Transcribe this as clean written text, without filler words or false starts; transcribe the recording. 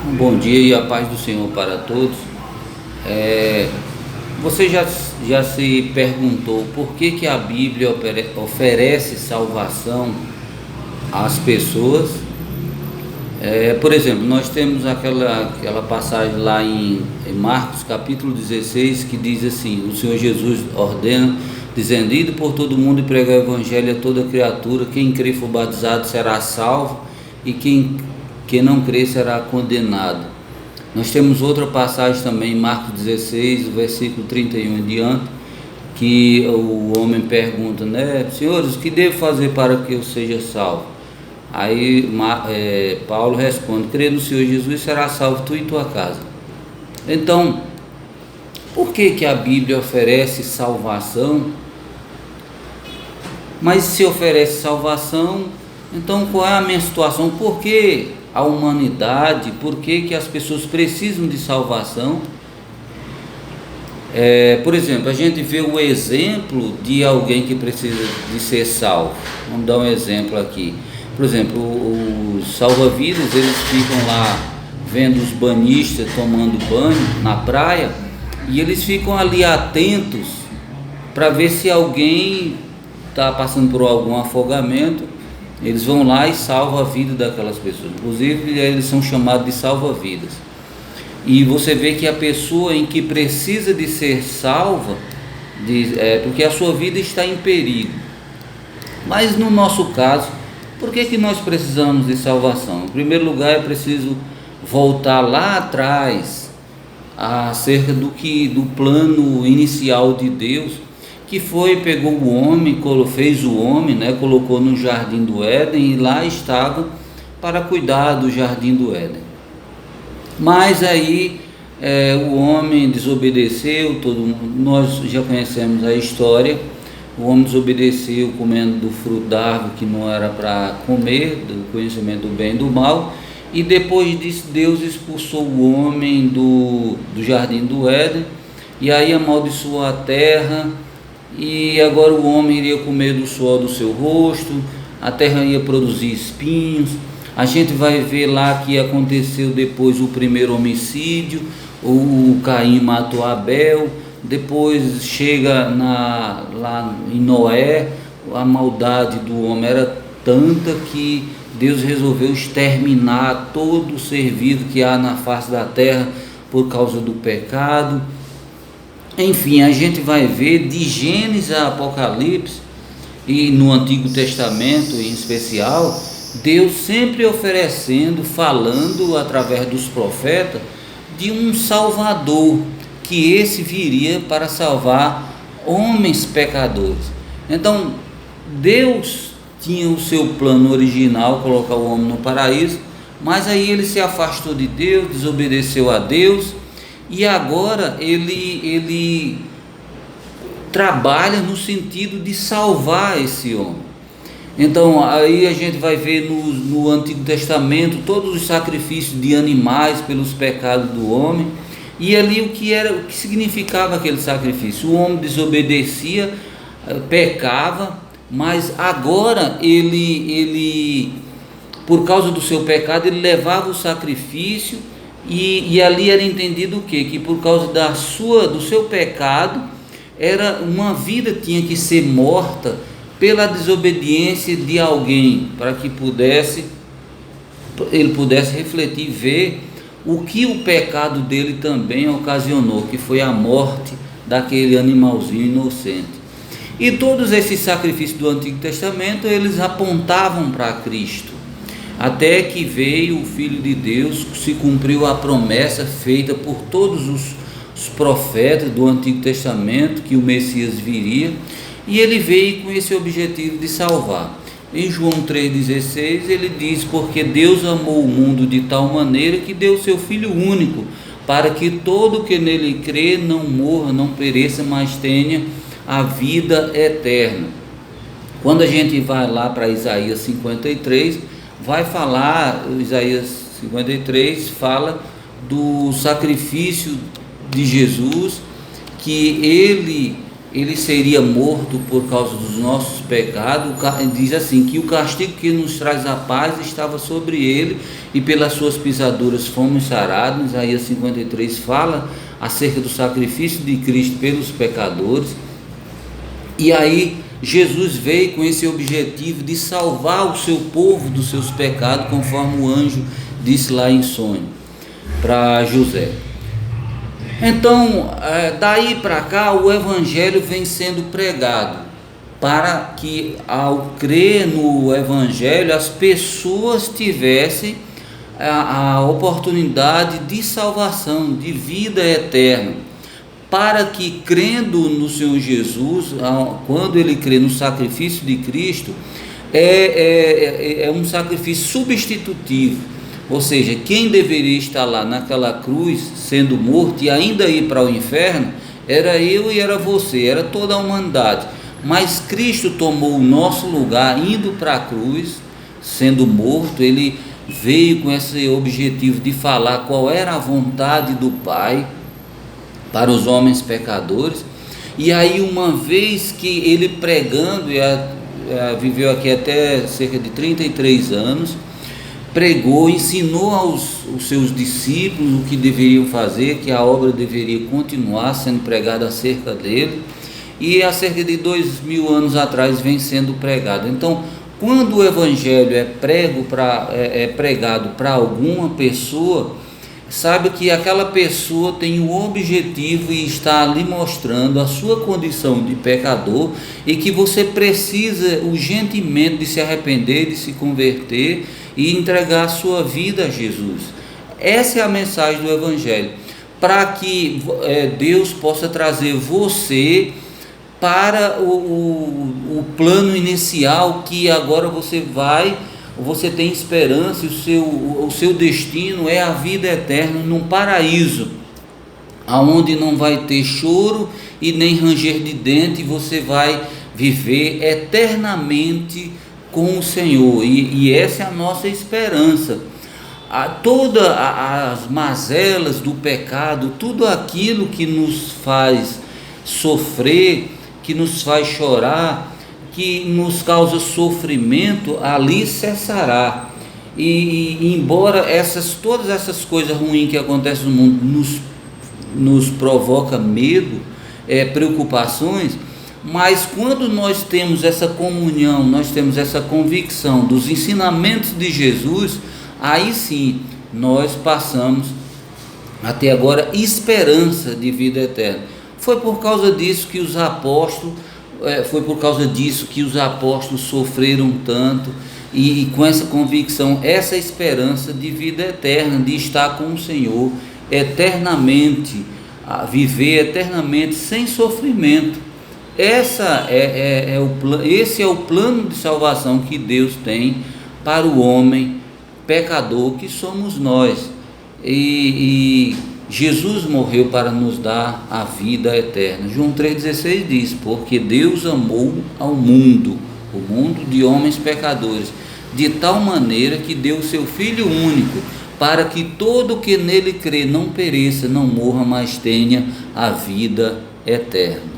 Um bom dia e a paz do Senhor para todos. Você já se perguntou por que a Bíblia oferece salvação às pessoas? Por exemplo, nós temos aquela passagem lá em Marcos capítulo 16 que diz assim: o Senhor Jesus ordena, dizendo: ide por todo mundo e pregar o evangelho a toda criatura, quem crer e for batizado será salvo, e quem não crer será condenado. Nós temos outra passagem também em Marcos 16, versículo 31 em diante, que o homem pergunta, né: senhores, o que devo fazer para que eu seja salvo? Aí Paulo responde: crê no Senhor Jesus, será salvo tu e tua casa. Então, por que a Bíblia oferece salvação? Mas se oferece salvação, então qual é a minha situação? Por que a humanidade, por que as pessoas precisam de salvação? Por exemplo, a gente vê o exemplo de alguém que precisa de ser salvo. Vamos dar um exemplo aqui. Por exemplo, os salva-vidas, eles ficam lá vendo os banhistas tomando banho na praia, e eles ficam ali atentos para ver se alguém está passando por algum afogamento. Eles vão lá e salvam a vida daquelas pessoas. Inclusive, eles são chamados de salva-vidas. E você vê que a pessoa em que precisa de ser salva, porque a sua vida está em perigo. Mas no nosso caso, por que nós precisamos de salvação? Em primeiro lugar, é preciso voltar lá atrás, acerca do plano inicial de Deus, que pegou o homem, fez o homem, colocou no jardim do Éden, e lá estava para cuidar do jardim do Éden. Mas aí o homem desobedeceu, nós já conhecemos a história. O homem desobedeceu comendo do fruto da árvore que não era para comer, do conhecimento do bem e do mal, e depois disso Deus expulsou o homem do jardim do Éden, e aí amaldiçoou a terra, e agora o homem iria comer do suor do seu rosto, a terra ia produzir espinhos. A gente vai ver lá que aconteceu depois o primeiro homicídio, o Caim matou Abel. Depois chega lá em Noé, a maldade do homem era tanta que Deus resolveu exterminar todo o ser vivo que há na face da terra por causa do pecado. Enfim, a gente vai ver de Gênesis a Apocalipse, e no Antigo Testamento em especial, Deus sempre oferecendo, falando através dos profetas de um Salvador, que esse viria para salvar homens pecadores. Então, Deus tinha o seu plano original, colocar o homem no paraíso, mas aí ele se afastou de Deus, desobedeceu a Deus, e agora ele trabalha no sentido de salvar esse homem. Então, aí a gente vai ver no Antigo Testamento todos os sacrifícios de animais pelos pecados do homem. E ali o que significava aquele sacrifício? O homem desobedecia, pecava, mas agora ele por causa do seu pecado, ele levava o sacrifício, e ali era entendido o quê? Que por causa do seu pecado, era uma vida tinha que ser morta pela desobediência de alguém, para que ele pudesse refletir e ver o que o pecado dele também ocasionou, que foi a morte daquele animalzinho inocente. E todos esses sacrifícios do Antigo Testamento, eles apontavam para Cristo, até que veio o Filho de Deus, se cumpriu a promessa feita por todos os profetas do Antigo Testamento, que o Messias viria, e ele veio com esse objetivo de salvar. Em João 3,16 ele diz: porque Deus amou o mundo de tal maneira que deu o seu Filho único, para que todo que nele crê não morra, não pereça, mas tenha a vida eterna. Quando a gente vai lá para Isaías 53, vai falar, Isaías 53 fala do sacrifício de Jesus, que ele seria morto por causa dos nossos pecados. Diz assim, que o castigo que nos traz a paz estava sobre ele, e pelas suas pisaduras fomos sarados. Isaías 53 fala acerca do sacrifício de Cristo pelos pecadores. E aí Jesus veio com esse objetivo de salvar o seu povo dos seus pecados, conforme o anjo disse lá em sonho para José. Então, daí para cá, o Evangelho vem sendo pregado, para que, ao crer no Evangelho, as pessoas tivessem a oportunidade de salvação, de vida eterna, para que, crendo no Senhor Jesus, quando ele crê no sacrifício de Cristo, é um sacrifício substitutivo. Ou seja, quem deveria estar lá naquela cruz sendo morto e ainda ir para o inferno, era eu e era você, era toda a humanidade. Mas Cristo tomou o nosso lugar, indo para a cruz, sendo morto. Ele veio com esse objetivo de falar qual era a vontade do Pai para os homens pecadores. E aí, uma vez que ele pregando, viveu aqui até cerca de 33 anos, pregou, ensinou aos seus discípulos o que deveriam fazer, que a obra deveria continuar sendo pregada acerca dele, e há cerca de 2000 anos atrás vem sendo pregado. Então, quando o Evangelho é pregado para alguma pessoa, sabe que aquela pessoa tem o objetivo e está ali mostrando a sua condição de pecador, e que você precisa urgentemente de se arrepender, de se converter e entregar a sua vida a Jesus. Essa é a mensagem do Evangelho, para que Deus possa trazer você para o plano inicial, que agora você tem esperança, e o seu destino é a vida eterna num paraíso, aonde não vai ter choro e nem ranger de dente, e você vai viver eternamente com o Senhor. E essa é a nossa esperança. Todas as mazelas do pecado, tudo aquilo que nos faz sofrer, que nos faz chorar, que nos causa sofrimento, ali cessará. E embora todas essas coisas ruins que acontecem no mundo nos provoca medo, preocupações, mas quando nós temos essa comunhão, nós temos essa convicção dos ensinamentos de Jesus, aí sim nós passamos até agora esperança de vida eterna. Foi por causa disso que os apóstolos sofreram tanto, e com essa convicção, essa esperança de vida eterna, de estar com o Senhor eternamente, a viver eternamente sem sofrimento. Esse é o plano de salvação que Deus tem para o homem pecador que somos nós. E Jesus morreu para nos dar a vida eterna. João 3,16 diz: porque Deus amou ao mundo, o mundo de homens pecadores, de tal maneira que deu o seu Filho único, para que todo o que nele crê não pereça, não morra, mas tenha a vida eterna.